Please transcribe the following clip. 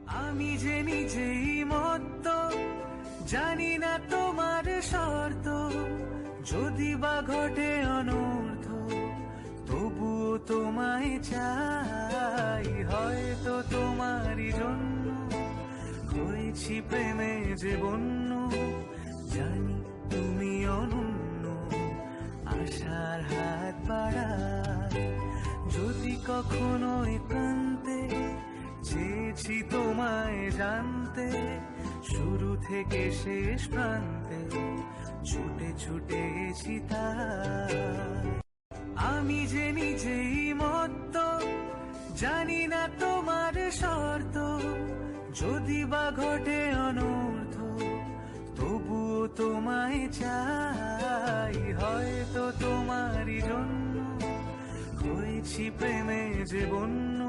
আমি যে নিজেই মত্ত, জানি না তোমার শর্ত, যদি বা ঘটে অনর্থ তবুও তোমায় চাই। হয়তো তোমারই জন্য হয়েছি প্রেমে যে বন্য, জানি তুমি অনন্য, আশার হাত বাড়ায়। যদি কখনো একান্তে চেয়েছি তোমায় জানতে, শুরু থেকে শেষ প্রান্তে ছুটে ছুটে গেছি তাই। আমি যে নিজেই মত্ত, জানি না তোমার শর্ত, যদি বা ঘটে অনর্থ তবুও তোমায় চাই। হয়তো তোমারই জন্য হয়েছি প্রেমে যে বন্য,